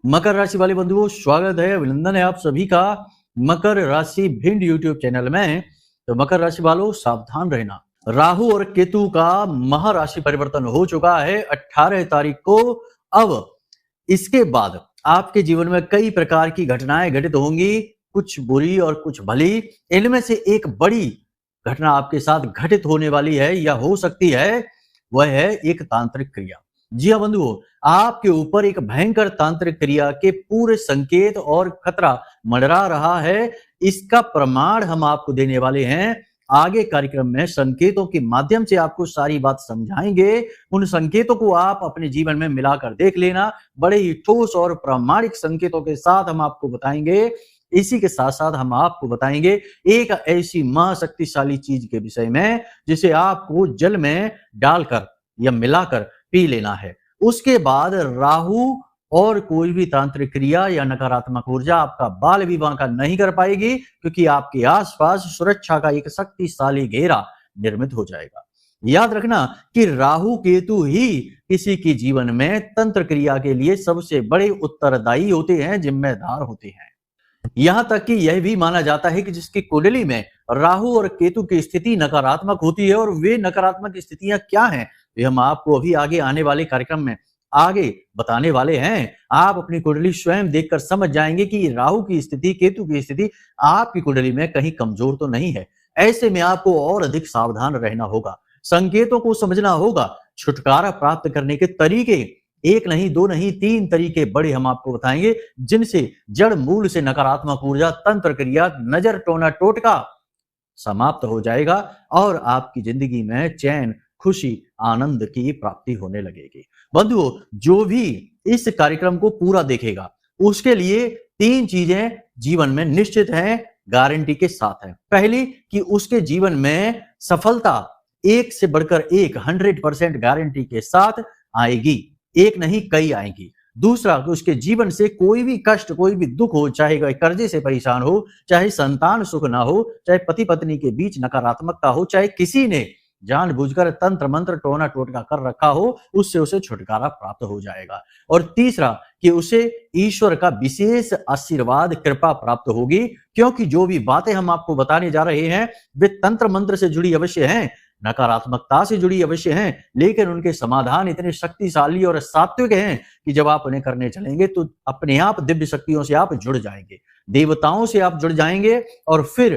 मकर राशि वाले बंधुओं, स्वागत है, अभिनंदन है आप सभी का मकर राशि भिंड यूट्यूब चैनल में। तो मकर राशि वालों, सावधान रहना। राहु और केतु का महाराशि परिवर्तन हो चुका है 18 तारीख को। अब इसके बाद आपके जीवन में कई प्रकार की घटनाएं घटित होंगी, कुछ बुरी और कुछ भली। इनमें से एक बड़ी घटना आपके साथ घटित होने वाली है या हो सकती है, वह है एक तांत्रिक क्रिया। जी हाँ बंधुओं, आपके ऊपर एक भयंकर तांत्रिक क्रिया के पूरे संकेत और खतरा मंडरा रहा है। इसका प्रमाण हम आपको देने वाले हैं। आगे कार्यक्रम में संकेतों के माध्यम से आपको सारी बात समझाएंगे। उन संकेतों को आप अपने जीवन में मिलाकर देख लेना। बड़े ही ठोस और प्रामाणिक संकेतों के साथ हम आपको बताएंगे। इसी के साथ साथ हम आपको बताएंगे एक ऐसी महाशक्तिशाली चीज के विषय में जिसे आपको जल में डालकर या मिलाकर पी लेना है। उसके बाद राहु और कोई भी तांत्रिक क्रिया या नकारात्मक ऊर्जा आपका बाल विवाह का नहीं कर पाएगी, क्योंकि आपके आसपास सुरक्षा का एक शक्तिशाली घेरा निर्मित हो जाएगा। याद रखना कि राहु केतु ही किसी के जीवन में तंत्र क्रिया के लिए सबसे बड़े उत्तरदायी होते हैं, जिम्मेदार होते हैं। यहां तक कि यह भी माना जाता है कि जिसकी कुंडली में राहु और केतु की स्थिति नकारात्मक होती है, और वे नकारात्मक स्थितियां क्या हैं ये हम आपको अभी आगे आने वाले कार्यक्रम में आगे बताने वाले हैं। आप अपनी कुंडली स्वयं देखकर समझ जाएंगे कि राहु की स्थिति, केतु की स्थिति आपकी कुंडली में कहीं कमजोर तो नहीं है। ऐसे में आपको और अधिक सावधान रहना होगा, संकेतों को समझना होगा। छुटकारा प्राप्त करने के तरीके एक नहीं, दो नहीं, 3 तरीके बड़े हम आपको बताएंगे, जिनसे जड़ मूल से नकारात्मक ऊर्जा, तंत्र क्रिया, नजर, टोना, टोटका समाप्त हो जाएगा और आपकी जिंदगी में चैन, खुशी, आनंद की प्राप्ति होने लगेगी। बंधुओं, जो भी इस कार्यक्रम को पूरा देखेगा उसके लिए 3 चीजें जीवन में निश्चित हैं, गारंटी के साथ है। पहली कि उसके जीवन में सफलता एक से बढ़कर एक 100% गारंटी के साथ आएगी, एक नहीं कई आएंगी। दूसरा कि उसके जीवन से कोई भी कष्ट, कोई भी दुख हो, चाहे कर्जे से परेशान हो, चाहे संतान सुख ना हो, चाहे पति पत्नी के बीच नकारात्मकता हो, चाहे किसी ने जानबूझकर तंत्र मंत्र टोना टोटका कर रखा हो, उससे उसे छुटकारा प्राप्त हो जाएगा। और तीसरा कि उसे ईश्वर का विशेष आशीर्वाद, कृपा प्राप्त होगी, क्योंकि जो भी बातें हम आपको बताने जा रहे हैं वे तंत्र मंत्र से जुड़ी अवश्य हैं, नकारात्मकता से जुड़ी अवश्य हैं, लेकिन उनके समाधान इतने शक्तिशाली और सात्विक हैं कि जब आप उन्हें करने चलेंगे तो अपने आप दिव्य शक्तियों से आप जुड़ जाएंगे, देवताओं से आप जुड़ जाएंगे, और फिर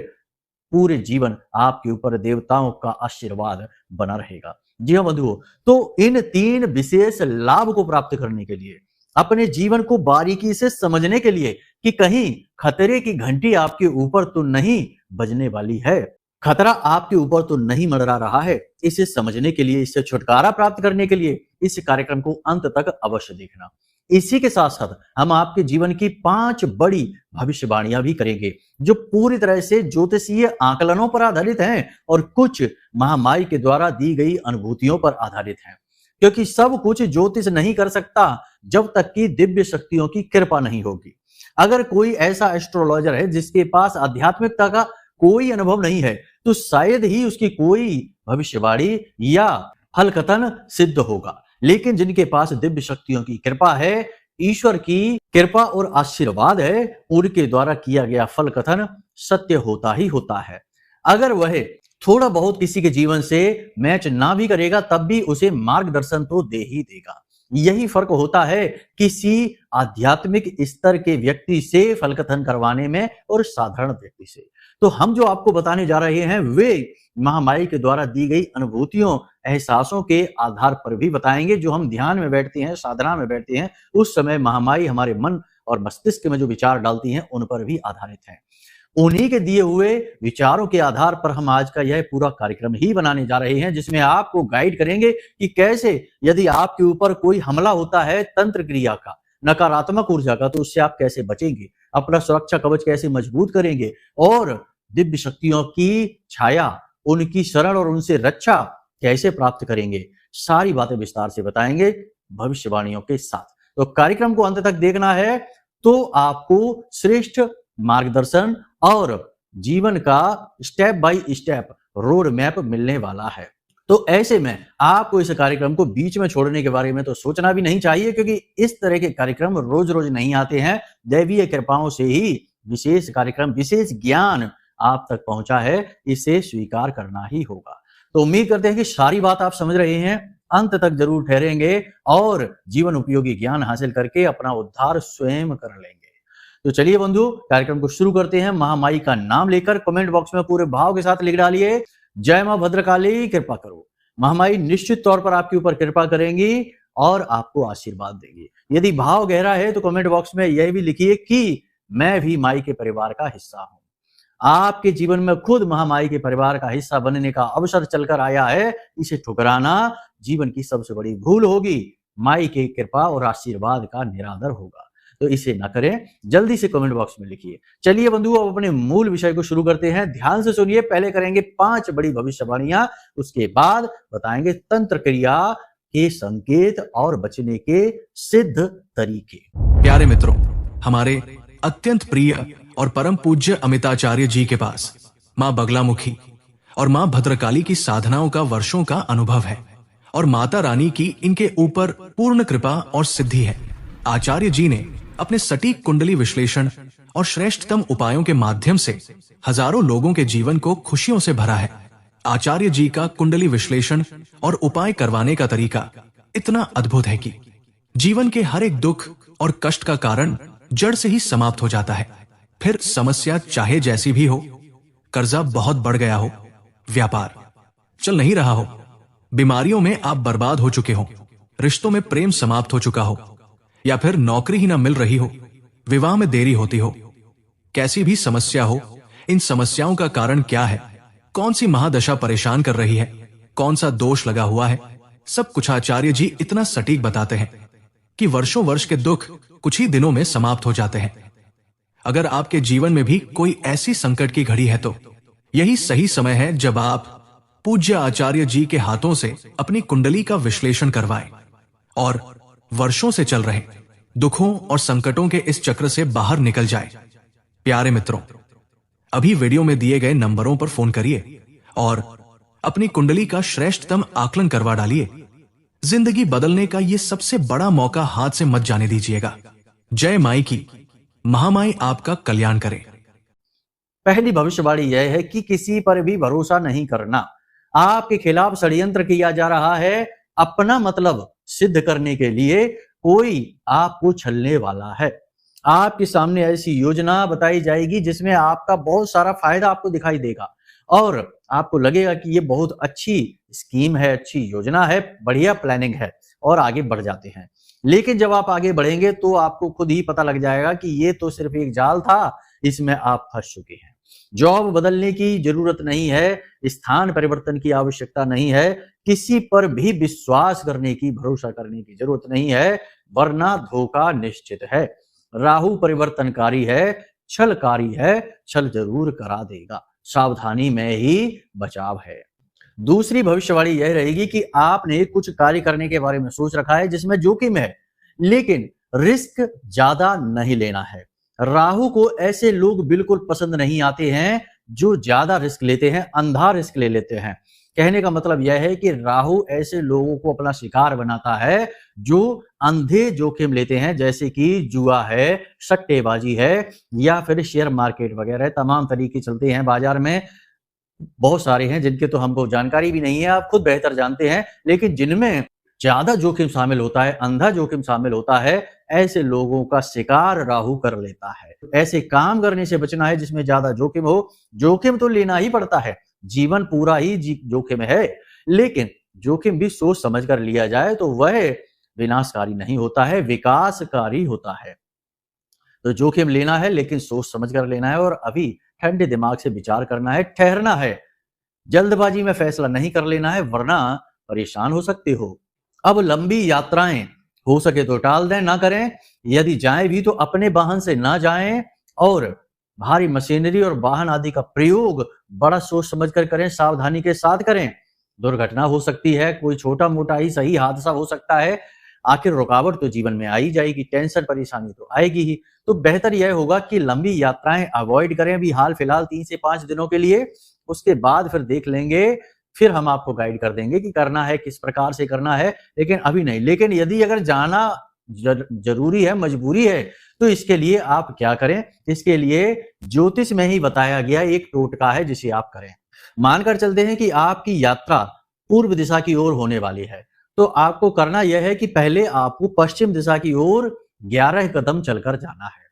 पूरे जीवन आपके ऊपर देवताओं का आशीर्वाद बना रहेगा। जी हाँ बंधुओं, तो इन 3 विशेष लाभ को प्राप्त करने के लिए, अपने जीवन को बारीकी से समझने के लिए कि कहीं खतरे की घंटी आपके ऊपर तो नहीं बजने वाली है, खतरा आपके ऊपर तो नहीं मंडरा रहा है, इसे समझने के लिए, इससे छुटकारा प्राप्त करने के लिए इस कार्यक्रम को अंत तक अवश्य देखना। इसी के साथ साथ हम आपके जीवन की 5 बड़ी भविष्यवाणियां भी करेंगे, जो पूरी तरह से ज्योतिषीय आकलनों पर आधारित हैं और कुछ महामाई के द्वारा दी गई अनुभूतियों पर आधारित हैं, क्योंकि सब कुछ ज्योतिष नहीं कर सकता जब तक कि दिव्य शक्तियों की कृपा नहीं होगी। अगर कोई ऐसा एस्ट्रोलॉजर है जिसके पास आध्यात्मिकता का कोई अनुभव नहीं है, तो शायद ही उसकी कोई भविष्यवाणी या फल कथन सिद्ध होगा। लेकिन जिनके पास दिव्य शक्तियों की कृपा है, ईश्वर की कृपा और आशीर्वाद है, उनके द्वारा किया गया फल कथन सत्य होता ही होता है। अगर वह थोड़ा बहुत किसी के जीवन से मैच ना भी करेगा, तब भी उसे मार्गदर्शन तो दे ही देगा। यही फर्क होता है किसी आध्यात्मिक स्तर के व्यक्ति से फल कथन करवाने में और साधारण व्यक्ति से। तो हम जो आपको बताने जा रहे हैं वे महामाई के द्वारा दी गई अनुभूतियों, एहसासों के आधार पर भी बताएंगे। जो हम ध्यान में बैठते हैं, साधना में बैठते हैं, उस समय महामाई हमारे मन और मस्तिष्क में जो विचार डालती हैं उन पर भी आधारित है। उन्हीं के दिए हुए विचारों के आधार पर हम आज का यह पूरा कार्यक्रम ही बनाने जा रहे हैं, जिसमें आपको गाइड करेंगे कि कैसे यदि आपके ऊपर कोई हमला होता है तंत्र क्रिया का, नकारात्मक ऊर्जा का, तो उससे आप कैसे बचेंगे, अपना सुरक्षा कवच कैसे मजबूत करेंगे, और दिव्य शक्तियों की छाया, उनकी शरण और उनसे रक्षा कैसे प्राप्त करेंगे। सारी बातें विस्तार से बताएंगे भविष्यवाणियों के साथ। तो कार्यक्रम को अंत तक देखना है तो आपको श्रेष्ठ मार्गदर्शन और जीवन का step by step road map मिलने वाला है। तो ऐसे में आपको इस कार्यक्रम को बीच में छोड़ने के बारे में तो सोचना भी नहीं चाहिए, क्योंकि इस तरह के कार्यक्रम रोज-रोज नहीं आते हैं। दैवीय कृपाओं से ही विशेष कार्यक्रम, विशेष ज्ञान आप तक पहुंचा है, इसे स्वीकार करना ही होगा। तो उम्मीद करते हैं कि सारी बात आप समझ रहे हैं, अंत तक जरूर ठहरेंगे और जीवन उपयोगी ज्ञान हासिल करके अपना उद्धार स्वयं कर लेंगे। तो चलिए बंधु, कार्यक्रम को शुरू करते हैं। महामाई का नाम लेकर कमेंट बॉक्स में पूरे भाव के साथ लिख डालिए, जय मां भद्रकाली कृपा करो। महामाई निश्चित तौर पर आपके ऊपर कृपा करेंगी और आपको आशीर्वाद देंगी। यदि भाव गहरा है तो कमेंट बॉक्स में यह भी लिखिए कि मैं भी माई के परिवार का हिस्सा हूं। आपके जीवन में खुद महामाई के परिवार का हिस्सा बनने का अवसर चलकर आया है, इसे ठुकराना जीवन की सबसे बड़ी भूल होगी। माई की कृपा और आशीर्वाद का निरादर होगा, तो इसे न करें। जल्दी से कमेंट बॉक्स में लिखिए। चलिए बंधु, अब अपने मूल विषय को शुरू करते हैं। ध्यान से सुनिए। पहले करेंगे 5 बड़ी भविष्यवाणियां, उसके बाद बताएंगे तंत्र क्रिया के संकेत और बचने के सिद्ध तरीके। प्यारे मित्रों, हमारे अत्यंत प्रिय और परम पूज्य अमिताचार्य जी के पास मां बगलामुखी और मां भद्रकाली की साधनाओं का वर्षों का अनुभव है और माता रानी की इनके ऊपर पूर्ण कृपा और सिद्धि है। आचार्य जी ने अपने सटीक कुंडली विश्लेषण और श्रेष्ठतम उपायों के माध्यम से हजारों लोगों के जीवन को खुशियों से भरा है। आचार्य जी का कुंडली विश्लेषण और उपाय करवाने का तरीका इतना अद्भुत है कि जीवन के हर एक दुख और कष्ट का कारण जड़ से ही समाप्त हो जाता है। फिर समस्या चाहे जैसी भी हो, कर्जा बहुत बढ़ गया हो, व्यापार चल नहीं रहा हो, बीमारियों में आप बर्बाद हो चुके हो, रिश्तों में प्रेम समाप्त हो चुका हो, या फिर नौकरी ही ना मिल रही हो, विवाह में देरी होती हो, कैसी भी समस्या हो, इन समस्याओं का कारण क्या है, कौन सी महादशा परेशान कर रही है, कौन सा दोष लगा हुआ है, सब कुछ आचार्य जी इतना सटीक बताते हैं कि वर्षों वर्ष के दुख कुछ ही दिनों में समाप्त हो जाते हैं। अगर आपके जीवन में भी कोई ऐसी संकट की घड़ी है तो यही सही समय है जब आप पूज्य आचार्य जी के हाथों से अपनी कुंडली का विश्लेषण करवाएं और वर्षों से चल रहे दुखों और संकटों के इस चक्र से बाहर निकल जाए। प्यारे मित्रों, अभी वीडियो में दिए गए नंबरों पर फोन करिए और अपनी कुंडली का श्रेष्ठतम आकलन करवा डालिए। जिंदगी बदलने का यह सबसे बड़ा मौका हाथ से मत जाने दीजिएगा। जय माई की। महामाई आपका कल्याण करे। पहली भविष्यवाणी यह है कि किसी पर भी भरोसा नहीं करना। आपके खिलाफ षड्यंत्र किया जा रहा है। अपना मतलब सिद्ध करने के लिए कोई आपको छलने वाला है। आपके सामने ऐसी योजना बताई जाएगी जिसमें आपका बहुत सारा फायदा आपको दिखाई देगा और आपको लगेगा कि ये बहुत अच्छी स्कीम है, अच्छी योजना है, बढ़िया प्लानिंग है और आगे बढ़ जाते हैं। लेकिन जब आप आगे बढ़ेंगे तो आपको खुद ही पता लग जाएगा कि ये तो सिर्फ एक जाल था, इसमें आप फंस चुके हैं। जॉब बदलने की जरूरत नहीं है, स्थान परिवर्तन की आवश्यकता नहीं है, किसी पर भी विश्वास करने की, भरोसा करने की जरूरत नहीं है, वरना धोखा निश्चित है। राहु परिवर्तनकारी है, छलकारी है, छल जरूर करा देगा। सावधानी में ही बचाव है। दूसरी भविष्यवाणी यह रहेगी कि आपने कुछ कार्य करने के बारे में सोच रखा है जिसमें जोखिम है, लेकिन रिस्क ज्यादा नहीं लेना है। राहु को ऐसे लोग बिल्कुल पसंद नहीं आते हैं जो ज्यादा रिस्क लेते हैं, अंधा रिस्क ले लेते हैं। कहने का मतलब यह है कि राहु ऐसे लोगों को अपना शिकार बनाता है जो अंधे जोखिम लेते हैं, जैसे कि जुआ है, सट्टेबाजी है या फिर शेयर मार्केट वगैरह। तमाम तरीके चलते हैं बाजार में, बहुत सारे हैं जिनके तो हमको जानकारी भी नहीं है, आप खुद बेहतर जानते हैं। लेकिन जिनमें ज्यादा जोखिम शामिल होता है, अंधा जोखिम शामिल होता है, ऐसे लोगों का शिकार राहु कर लेता है। ऐसे काम करने से बचना है जिसमें ज्यादा जोखिम हो। जोखिम तो लेना ही पड़ता है, जीवन पूरा ही जोखिम है, लेकिन जोखिम भी सोच समझ कर लिया जाए तो वह विनाशकारी नहीं होता है, विकासकारी होता है। तो जोखिम लेना है लेकिन सोच समझ कर लेना है और अभी ठंडे दिमाग से विचार करना है, ठहरना है। जल्दबाजी में फैसला नहीं कर लेना है, वरना परेशान हो सकते हो। अब लंबी यात्राएं हो सके तो टाल दें, ना करें। यदि जाएं भी तो अपने वाहन से ना जाएं और भारी मशीनरी और वाहन आदि का प्रयोग बड़ा सोच समझ कर करें, सावधानी के साथ करें। दुर्घटना हो सकती है, कोई छोटा मोटा ही सही हादसा हो सकता है। आखिर रुकावट तो जीवन में आ ही जाएगी, टेंशन परेशानी तो आएगी ही। तो बेहतर यह होगा कि लंबी यात्राएं अवॉइड करें अभी हाल फिलहाल 3 से 5 दिनों के लिए। उसके बाद फिर देख लेंगे फिर हम आपको गाइड कर देंगे कि करना है, किस प्रकार से करना है, लेकिन अभी नहीं। लेकिन यदि अगर जाना जरूरी है, मजबूरी है, तो इसके लिए आप क्या करें? इसके लिए ज्योतिष में ही बताया गया एक टोटका है जिसे आप करें। मानकर चलते हैं कि आपकी यात्रा पूर्व दिशा की ओर होने वाली है, तो आपको करना यह है कि पहले आपको पश्चिम दिशा की ओर 11 कदम चलकर जाना है।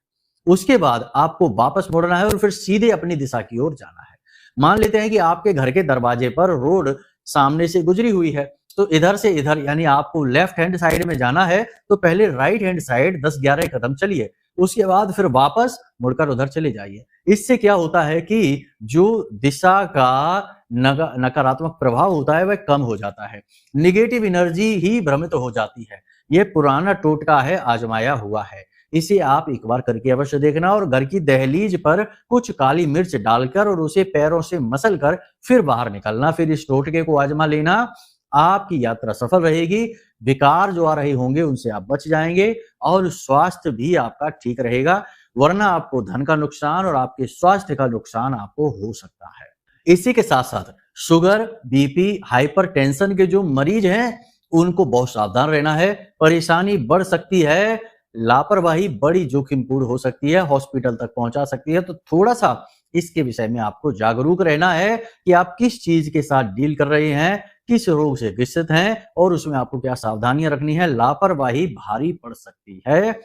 उसके बाद आपको वापस मुड़ना है और फिर सीधे अपनी दिशा की ओर जाना है। मान लेते हैं कि आपके घर के दरवाजे पर रोड सामने से गुजरी हुई है, तो इधर से इधर यानी आपको लेफ्ट हैंड साइड में जाना है, तो पहले राइट हैंड साइड 10-11 कदम चलिए, उसके बाद फिर वापस मुड़कर उधर चले जाइए। इससे क्या होता है कि जो दिशा का नकारात्मक प्रभाव होता है वह कम हो जाता है, निगेटिव एनर्जी ही भ्रमित हो जाती है। यह पुराना टोटका है, आजमाया हुआ है। इसे आप एक बार करके अवश्य देखना और घर की दहलीज पर कुछ काली मिर्च डालकर और उसे पैरों से मसल कर फिर बाहर निकलना। फिर इस टोटके को आजमा लेना, आपकी यात्रा सफल रहेगी। विकार जो आ रहे होंगे उनसे आप बच जाएंगे और स्वास्थ्य भी आपका ठीक रहेगा, वरना आपको धन का नुकसान और आपके स्वास्थ्य का नुकसान आपको हो सकता है। इसी के साथ साथ शुगर, बीपी, हाइपरटेंशन के जो मरीज हैं उनको बहुत सावधान रहना है। परेशानी बढ़ सकती है, लापरवाही बड़ी जोखिमपूर्ण हो सकती है, हॉस्पिटल तक पहुंचा सकती है। तो थोड़ा सा इसके विषय में आपको जागरूक रहना है कि आप किस चीज के साथ डील कर रहे हैं, किस रोग से ग्रसित हैं और उसमें आपको क्या सावधानियां रखनी है। लापरवाही भारी पड़ सकती है।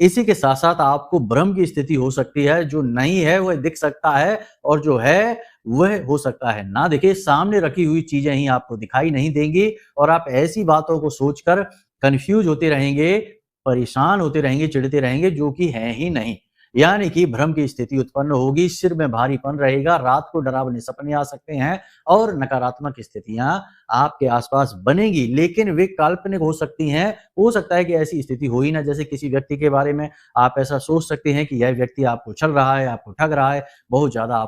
इसी के साथ साथ आपको भ्रम की स्थिति हो सकती है, जो नहीं है वह दिख सकता है और जो है वह हो सकता है ना दिखे। सामने रखी हुई चीजें ही आपको दिखाई नहीं देंगी और आप ऐसी बातों को सोचकर कंफ्यूज होते रहेंगे, परेशान होते रहेंगे, चिढ़ते रहेंगे, जो कि है ही नहीं। यानी कि भ्रम की स्थिति उत्पन्न होगी, सिर में भारीपन रहेगा, रात को डरावने सपने आ सकते हैं और नकारात्मक स्थितियां आपके आसपास बनेगी, लेकिन वे काल्पनिक हो सकती हैं। हो सकता है कि ऐसी स्थिति हो ही ना, जैसे किसी व्यक्ति के बारे में आप ऐसा सोच सकते हैं कि यह व्यक्ति आपको छल रहा है, आपको ठग रहा है, बहुत ज्यादा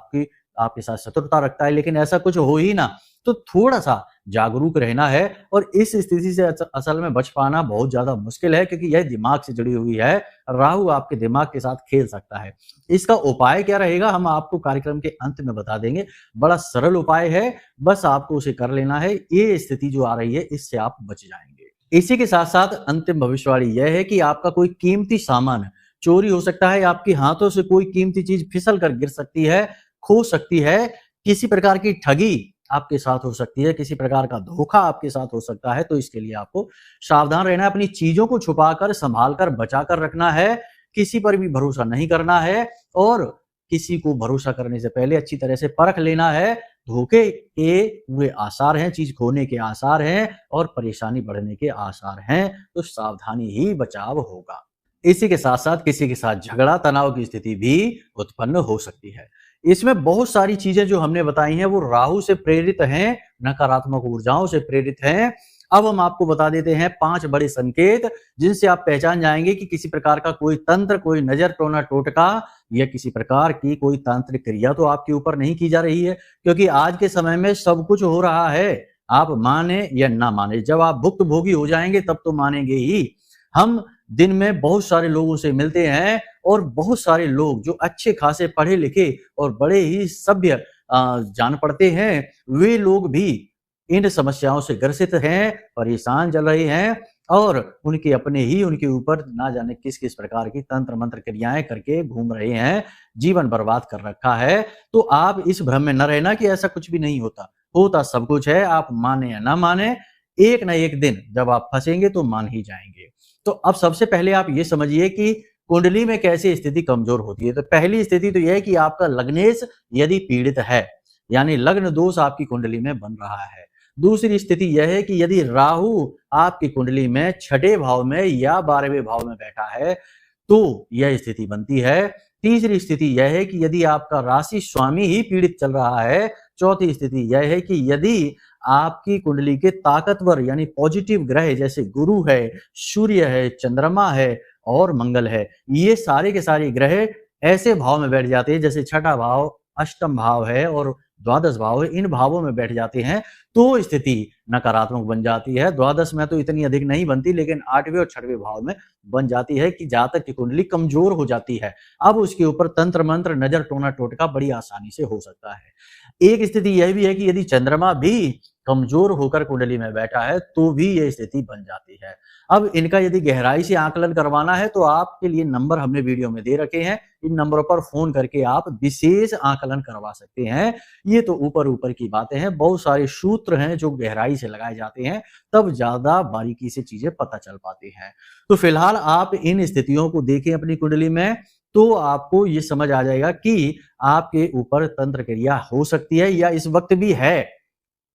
आपके साथ शत्रुता रखता है, लेकिन ऐसा कुछ हो ही ना। तो थोड़ा सा जागरूक रहना है और इस स्थिति से असल में बच पाना बहुत ज्यादा मुश्किल है, क्योंकि यह दिमाग से जुड़ी हुई है। राहु आपके दिमाग के साथ खेल सकता है। इसका उपाय क्या रहेगा हम आपको कार्यक्रम के अंत में बता देंगे। बड़ा सरल उपाय है, बस आपको उसे कर लेना है। ये स्थिति जो आ रही है इससे आप बच जाएंगे। इसी के साथ साथ अंतिम भविष्यवाणी यह है कि आपका कोई कीमती सामान चोरी हो सकता है, आपके हाथों से कोई कीमती चीज फिसल कर गिर सकती है, खो सकती है, किसी प्रकार की ठगी आपके साथ हो सकती है, किसी प्रकार का धोखा आपके साथ हो सकता है। तो इसके लिए आपको सावधान रहना है, अपनी चीजों को छुपाकर, संभालकर, बचाकर रखना है। किसी पर भी भरोसा नहीं करना है और किसी को भरोसा करने से पहले अच्छी तरह से परख लेना है। धोखे के हुए आसार हैं, चीज खोने के आसार हैं और परेशानी बढ़ने के आसार हैं, तो सावधानी ही बचाव होगा। इसी के साथ साथ किसी के साथ झगड़ा, तनाव की स्थिति भी उत्पन्न हो सकती है। इसमें बहुत सारी चीजें जो हमने बताई हैं वो राहु से प्रेरित हैं, नकारात्मक ऊर्जाओं से प्रेरित हैं। अब हम आपको बता देते हैं 5 बड़े संकेत, जिनसे आप पहचान जाएंगे कि किसी प्रकार का कोई तंत्र, कोई नजर, टोना, टोटका या किसी प्रकार की कोई तांत्रिक क्रिया तो आपके ऊपर नहीं की जा रही है, क्योंकि आज के समय में सब कुछ हो रहा है। आप माने या ना माने, जब आप भुक्तभोगी हो जाएंगे तब तो मानेंगे ही। हम दिन में बहुत सारे लोगों से मिलते हैं और बहुत सारे लोग जो अच्छे खासे पढ़े लिखे और बड़े ही सभ्य जान पड़ते हैं, वे लोग भी इन समस्याओं से ग्रसित हैं, परेशान चल रहे हैं और उनके ऊपर ना जाने किस किस प्रकार की तंत्र मंत्र क्रियाएं करके घूम रहे हैं, जीवन बर्बाद कर रखा है। तो आप इस भ्रम में न रहना कि ऐसा कुछ भी नहीं होता, होता सब कुछ है। आप माने या ना माने, एक ना एक दिन जब आप फंसेंगे तो मान ही जाएंगे। तो अब सबसे पहले आप ये समझिए कि कुंडली में कैसी स्थिति कमजोर होती है। तो पहली स्थिति तो यह है कि आपका लग्नेश यदि पीड़ित है, यानी लग्न दोष आपकी कुंडली में बन रहा है। दूसरी स्थिति यह है कि यदि राहु आपकी कुंडली में 6ठे भाव में या 12वें भाव में बैठा है तो यह स्थिति बनती है। तीसरी स्थिति यह है कि यदि आपका राशि स्वामी ही पीड़ित चल रहा है। चौथी स्थिति यह है कि यदि आपकी कुंडली के ताकतवर यानी पॉजिटिव ग्रह जैसे गुरु है, सूर्य है, चंद्रमा है और मंगल है, ये सारे के सारे ग्रह ऐसे भाव में बैठ जाते हैं, जैसे 6ठा भाव अष्टम भाव है और द्वादश भाव है, इन भावों में बैठ जाते हैं तो स्थिति नकारात्मक बन जाती है। द्वादश में तो इतनी अधिक नहीं बनती, लेकिन 8वें और 6वें भाव में बन जाती है कि जातक की कुंडली कमजोर हो जाती है। अब उसके ऊपर तंत्र मंत्र, नजर, टोना, टोटका बड़ी आसानी से हो सकता है। एक स्थिति यह भी है कि यदि चंद्रमा भी कमजोर होकर कुंडली में बैठा है तो भी यह स्थिति बन जाती है। अब इनका यदि गहराई से आकलन करवाना है तो आपके लिए नंबर हमने वीडियो में दे रखे हैं, इन नंबरों पर फोन करके आप विशेष आकलन करवा सकते हैं। ये तो ऊपर ऊपर की बातें हैं, बहुत सारे सूत्र हैं जो गहराई से लगाए जाते हैं, तब ज्यादा बारीकी से चीजें पता चल पाती हैं। तो फिलहाल आप इन स्थितियों को देखें अपनी कुंडली में, तो आपको ये समझ आ जाएगा कि आपके ऊपर तंत्र क्रिया हो सकती है या इस वक्त भी है।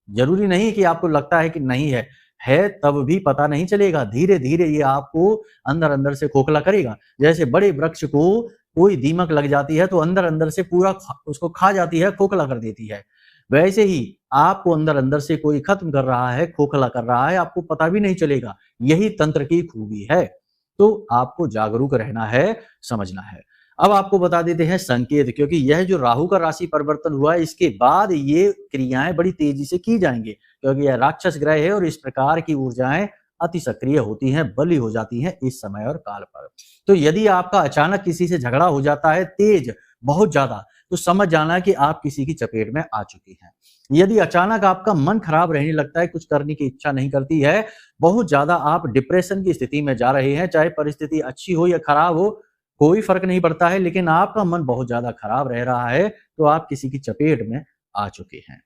जरूरी नहीं कि आपको लगता है कि नहीं है तब भी पता नहीं चलेगा। धीरे धीरे ये आपको अंदर अंदर से खोखला करेगा। जैसे बड़े वृक्ष को कोई दीमक लग जाती है तो अंदर अंदर से पूरा उसको खा जाती है, खोखला कर देती है। वैसे ही आपको अंदर अंदर से कोई खत्म कर रहा है, खोखला कर रहा है, आपको पता भी नहीं चलेगा। यही तंत्र की खूबी है। तो आपको जागरूक रहना है, समझना है। अब आपको बता देते हैं संकेत, क्योंकि यह जो राहु का राशि परिवर्तन हुआ है इसके बाद ये क्रियाएं बड़ी तेजी से की जाएंगी, क्योंकि यह राक्षस ग्रह है और इस प्रकार की ऊर्जाएं अति सक्रिय होती हैं, बली हो जाती हैं इस समय और काल पर। तो यदि आपका अचानक किसी से झगड़ा हो जाता है तेज बहुत ज्यादा, तो समझ जाना कि आप किसी की चपेट में आ चुकी हैं। यदि अचानक आपका मन खराब रहने लगता है, कुछ करने की इच्छा नहीं करती है, बहुत ज्यादा आप डिप्रेशन की स्थिति में जा रहे हैं, चाहे परिस्थिति अच्छी हो या खराब हो कोई फर्क नहीं पड़ता है, लेकिन आपका मन बहुत ज्यादा खराब रह रहा है, तो आप किसी की चपेट में आ चुके हैं।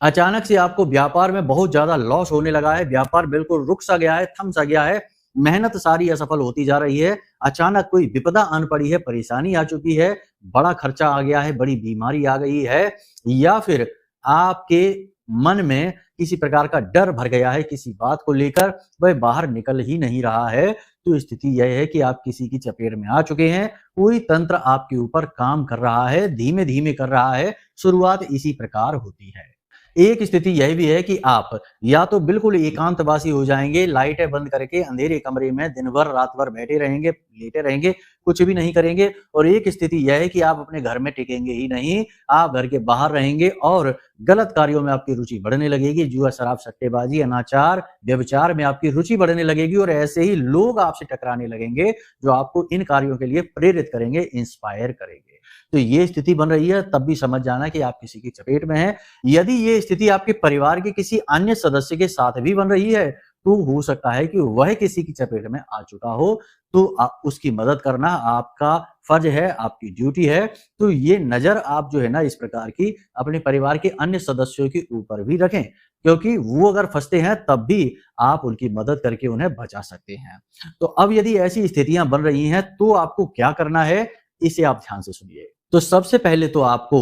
अचानक से आपको व्यापार में बहुत ज्यादा लॉस होने लगा है, व्यापार बिल्कुल रुक सा गया है, थम सा गया है, मेहनत सारी असफल होती जा रही है। अचानक कोई विपदा आन पड़ी है, परेशानी आ चुकी है, बड़ा खर्चा आ गया है, बड़ी बीमारी आ गई है, या फिर आपके मन में किसी प्रकार का डर भर गया है, किसी बात को लेकर वह बाहर निकल ही नहीं रहा है, तो स्थिति यह है कि आप किसी की चपेट में आ चुके हैं। कोई तंत्र आपके ऊपर काम कर रहा है, धीमे धीमे कर रहा है, शुरुआत इसी प्रकार होती है। एक स्थिति यह भी है कि आप या तो बिल्कुल एकांतवासी हो जाएंगे, लाइटें बंद करके अंधेरे कमरे में दिन भर रात भर बैठे रहेंगे, लेटे रहेंगे, कुछ भी नहीं करेंगे। और एक स्थिति यह है कि आप अपने घर में टिकेंगे ही नहीं, आप घर के बाहर रहेंगे और गलत कार्यों में आपकी रुचि बढ़ने लगेगी। जुआ, शराब, सट्टेबाजी, अनाचार, व्यभिचार में आपकी रुचि बढ़ने लगेगी और ऐसे ही लोग आपसे टकराने लगेंगे जो आपको इन कार्यों के लिए प्रेरित करेंगे, इंस्पायर करेंगे। तो ये स्थिति बन रही है, तब भी समझ जाना कि आप किसी की चपेट में हैं। यदि ये स्थिति आपके परिवार के किसी अन्य सदस्य के साथ भी बन रही है, तो हो सकता है कि वह किसी की चपेट में आ चुका हो, तो उसकी मदद करना आपका फर्ज है, आपकी ड्यूटी है। तो ये नजर आप जो है ना इस प्रकार की अपने परिवार के अन्य सदस्यों के ऊपर भी रखें, क्योंकि वो अगर फंसते हैं तब भी आप उनकी मदद करके उन्हें बचा सकते हैं। तो अब यदि ऐसी स्थितियां बन रही हैं तो आपको क्या करना है, इसे आप ध्यान से सुनिए। तो सबसे पहले तो आपको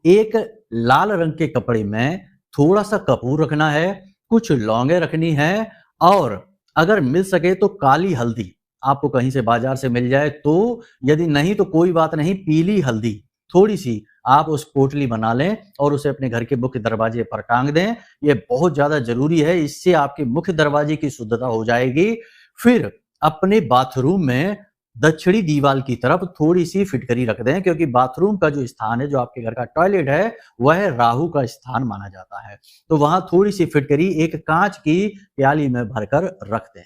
एक लाल रंग के कपड़े में थोड़ा सा कपूर रखना है, कुछ लौंगे रखनी है, और अगर मिल सके तो काली हल्दी आपको कहीं से बाजार से मिल जाए तो, यदि नहीं तो कोई बात नहीं, पीली हल्दी थोड़ी सी आप उस पोटली बना लें और उसे अपने घर के मुख्य दरवाजे पर टांग दें। ये बहुत ज्यादा जरूरी है, इससे आपके मुख्य दरवाजे की शुद्धता हो जाएगी। फिर अपने बाथरूम में दक्षिणी दीवार की तरफ थोड़ी सी फिटकरी रख दें, क्योंकि बाथरूम का जो स्थान है, जो आपके घर का टॉयलेट है, वह राहु का स्थान माना जाता है। तो वहां थोड़ी सी फिटकरी एक कांच की प्याली में भरकर रख दें।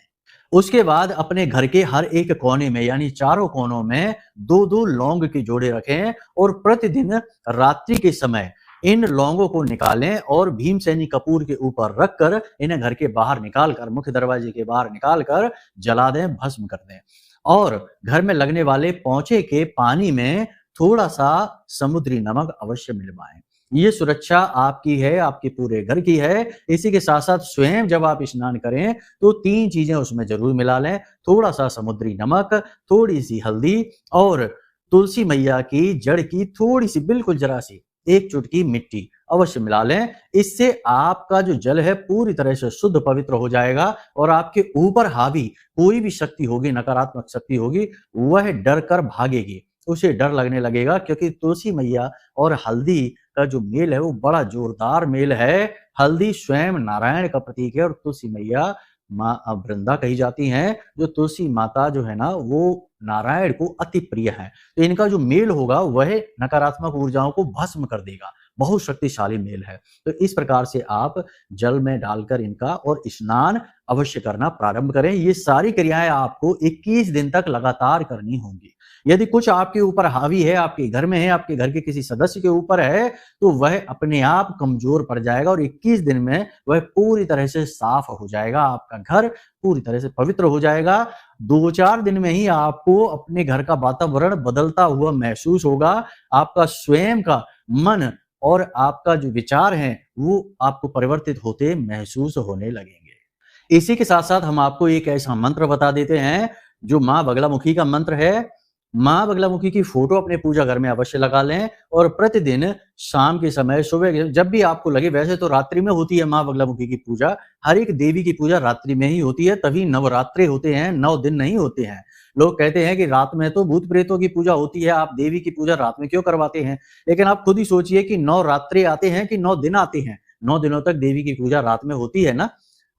उसके बाद अपने घर के हर एक कोने में, यानी चारों कोनों में दो दो लौंग के जोड़े रखें और प्रतिदिन रात्रि के समय इन लौंगों को निकालें और भीमसेनी कपूर के ऊपर रखकर इन्हें घर के बाहर निकालकर, मुख्य दरवाजे के बाहर निकालकर जला दें, भस्म कर दें। और घर में लगने वाले पोंछे के पानी में थोड़ा सा समुद्री नमक अवश्य मिलवाएं। ये सुरक्षा आपकी है, आपके पूरे घर की है। इसी के साथ साथ स्वयं जब आप स्नान करें तो 3 चीजें उसमें जरूर मिला लें, थोड़ा सा समुद्री नमक, थोड़ी सी हल्दी और तुलसी मैया की जड़ की थोड़ी सी, बिल्कुल जरा सी, 1 चुटकी मिट्टी अवश्य मिला लें। इससे आपका जो जल है पूरी तरह से शुद्ध पवित्र हो जाएगा और आपके ऊपर हावी कोई भी शक्ति होगी, नकारात्मक शक्ति होगी, वह डर कर भागेगी, उसे डर लगने लगेगा। क्योंकि तुलसी मैया और हल्दी का जो मेल है वो बड़ा जोरदार मेल है। हल्दी स्वयं नारायण का प्रतीक है और तुलसी मैया माँ वृंदा कही जाती हैं। जो तुलसी माता जो है ना वो नारायण को अति प्रिय है। तो इनका जो मेल होगा वह नकारात्मक ऊर्जाओं को भस्म कर देगा, बहुत शक्तिशाली मेल है। तो इस प्रकार से आप जल में डालकर इनका और स्नान अवश्य करना प्रारंभ करें। ये सारी क्रियाएं आपको 21 दिन तक लगातार करनी होंगी। यदि कुछ आपके ऊपर हावी है, आपके घर में है, आपके घर के किसी सदस्य के ऊपर है, तो वह अपने आप कमजोर पड़ जाएगा और 21 दिन में वह पूरी तरह से साफ हो जाएगा। आपका घर पूरी तरह से पवित्र हो जाएगा। 2-4 दिन में ही आपको अपने घर का वातावरण बदलता हुआ महसूस होगा। आपका स्वयं का मन और आपका जो विचार है वो आपको परिवर्तित होते महसूस होने लगेंगे। इसी के साथ साथ हम आपको एक ऐसा मंत्र बता देते हैं जो माँ बगलामुखी का मंत्र है। माँ बगलामुखी की फोटो अपने पूजा घर में अवश्य लगा लें और प्रतिदिन शाम के समय, सुबह जब भी आपको लगे, वैसे तो रात्रि में होती है माँ बगलामुखी की पूजा, हर एक देवी की पूजा रात्रि में ही होती है, तभी नवरात्रि होते हैं, 9 दिन नहीं होते हैं। लोग कहते हैं कि रात में तो भूत प्रेतों की पूजा होती है, आप देवी की पूजा रात में क्यों करवाते हैं? लेकिन आप खुद ही सोचिए कि 9 रात्रि आते हैं कि 9 दिन आते हैं। 9 दिनों तक देवी की पूजा रात में होती है ना।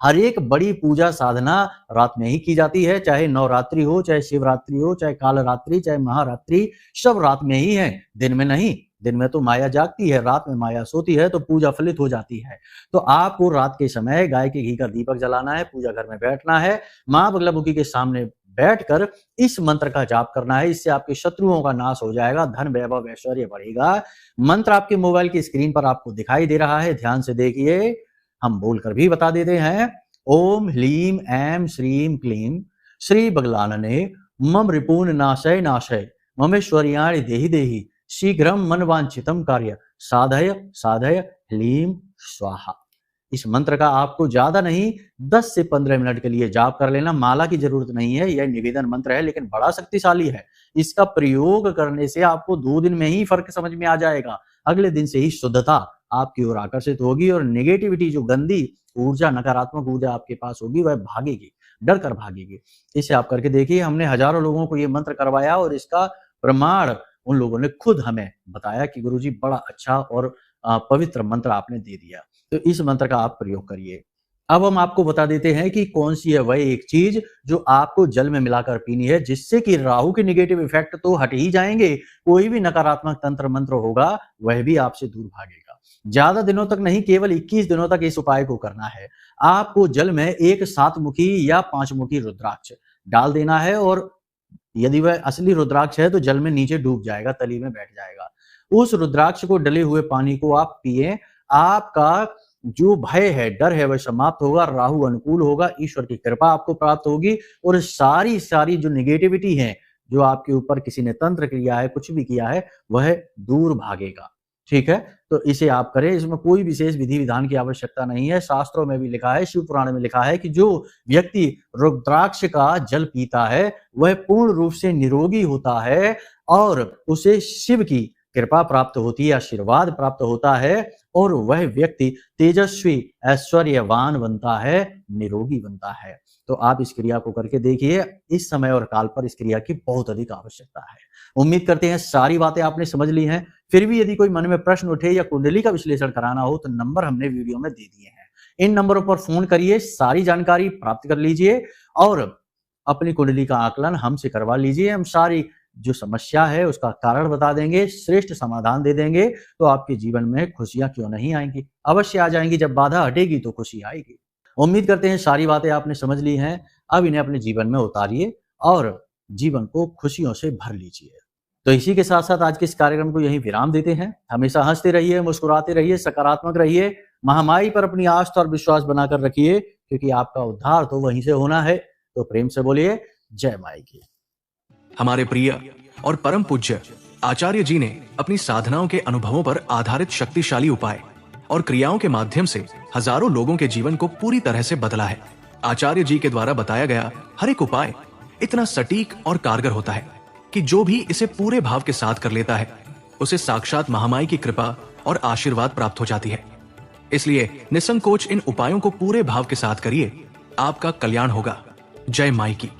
हर एक बड़ी पूजा साधना रात में ही की जाती है, चाहे नवरात्रि हो, चाहे शिवरात्रि हो, चाहे कालरात्रि, चाहे महारात्रि, सब रात में ही है, दिन में नहीं। दिन में तो माया जागती है, रात में माया सोती है, तो पूजा फलित हो जाती है। तो आपको रात के समय गाय के घी का दीपक जलाना है, पूजा घर में बैठना है, माँ बगलामुखी के सामने बैठकर इस मंत्र का जाप करना है। इससे आपके शत्रुओं का नाश हो जाएगा, धन वैभव ऐश्वर्य बढ़ेगा। मंत्र आपके मोबाइल की स्क्रीन पर आपको दिखाई दे रहा है, ध्यान से देखिए। हम बोलकर भी बता देते हैं। ओम ह्लीम ऐं श्रीं क्लीं श्री बगलानने मम रिपून नाशय नाशय ममेश्वर्याणि देहि देहि शीघ्रम मनवांछितम कार्य साधय साधय ह्लीं स्वाहा। इस मंत्र का आपको ज्यादा नहीं 10 से 15 मिनट के लिए जाप कर लेना। माला की जरूरत नहीं है, यह निवेदन मंत्र है लेकिन बड़ा शक्तिशाली है। इसका प्रयोग करने से आपको 2 दिन में ही फर्क समझ में आ जाएगा। अगले दिन से ही शुद्धता आपकी ओर आकर्षित होगी और नेगेटिविटी, जो गंदी ऊर्जा, नकारात्मक ऊर्जा आपके पास होगी, वह भागेगी, डर कर भागेगी। इसे आप करके देखिए। हमने हजारों लोगों को ये मंत्र करवाया और इसका प्रमाण उन लोगों ने खुद हमें बताया कि गुरुजी बड़ा अच्छा और पवित्र मंत्र आपने दे दिया। तो इस मंत्र का आप प्रयोग करिए। अब हम आपको बता देते हैं कि कौन सी है वह एक चीज जो आपको जल में मिलाकर पीनी है, जिससे कि राहु के नेगेटिव इफेक्ट तो हट ही जाएंगे, कोई भी नकारात्मक तंत्र मंत्र होगा वह भी आपसे दूर भागेगा। ज्यादा दिनों तक नहीं, केवल 21 दिनों तक इस उपाय को करना है। आपको जल में एक 7 मुखी या 5 मुखी रुद्राक्ष डाल देना है और यदि वह असली रुद्राक्ष है तो जल में नीचे डूब जाएगा, तली में बैठ जाएगा। उस रुद्राक्ष को डले हुए पानी को आप पिए। आपका जो भय है, डर है, वह समाप्त होगा, राहु अनुकूल होगा, ईश्वर की कृपा आपको प्राप्त होगी और सारी जो नेगेटिविटी है, जो आपके ऊपर किसी ने तंत्र किया है, कुछ भी किया है, वह दूर भागेगा। ठीक है, तो इसे आप करें। इसमें कोई विशेष विधि विधान की आवश्यकता नहीं है। शास्त्रों में भी लिखा है, शिव पुराण में लिखा है कि जो व्यक्ति रुद्राक्ष का जल पीता है वह पूर्ण रूप से निरोगी होता है और उसे शिव की कृपा प्राप्त होती है, आशीर्वाद प्राप्त होता है और वह व्यक्ति तेजस्वी, ऐश्वर्यवान बनता है, निरोगी बनता है। तो आप इस क्रिया को करके देखिए। इस समय और काल पर इस क्रिया की बहुत अधिक आवश्यकता है। उम्मीद करते हैं सारी बातें आपने समझ ली हैं। फिर भी यदि कोई मन में प्रश्न उठे या कुंडली का विश्लेषण कराना हो तो नंबर हमने वीडियो में दे दिए हैं। इन नंबरों पर फोन करिए, सारी जानकारी प्राप्त कर लीजिए और अपनी कुंडली का आकलन हमसे करवा लीजिए। हम सारी जो समस्या है उसका कारण बता देंगे, श्रेष्ठ समाधान दे देंगे। तो आपके जीवन में खुशियां क्यों नहीं आएंगी, अवश्य आ जाएंगी। जब बाधा हटेगी तो खुशी आएगी। उम्मीद करते हैं सारी बातें आपने समझ ली हैं। अब इन्हें अपने जीवन में उतारिए और जीवन को खुशियों से भर लीजिए। तो इसी के साथ साथ आज के इस कार्यक्रम को यहीं विराम देते हैं। हमेशा हंसते रहिए, मुस्कुराते रहिए, सकारात्मक रहिए, महामाई पर अपनी आस्था और विश्वास बनाकर रखिए, क्योंकि आपका उद्धार तो वहीं से होना है। तो प्रेम से बोलिए जय माई की। हमारे प्रिय और परम पूज्य आचार्य जी ने अपनी साधनाओं के अनुभवों पर आधारित शक्तिशाली उपाय और क्रियाओं के माध्यम से हजारों लोगों के जीवन को पूरी तरह से बदला है। आचार्य जी के द्वारा बताया गया हर एक उपाय इतना सटीक और कारगर होता है कि जो भी इसे पूरे भाव के साथ कर लेता है उसे साक्षात महामाई की कृपा और आशीर्वाद प्राप्त हो जाती है। इसलिए निसंकोच इन उपायों को पूरे भाव के साथ करिए, आपका कल्याण होगा। जय माई की।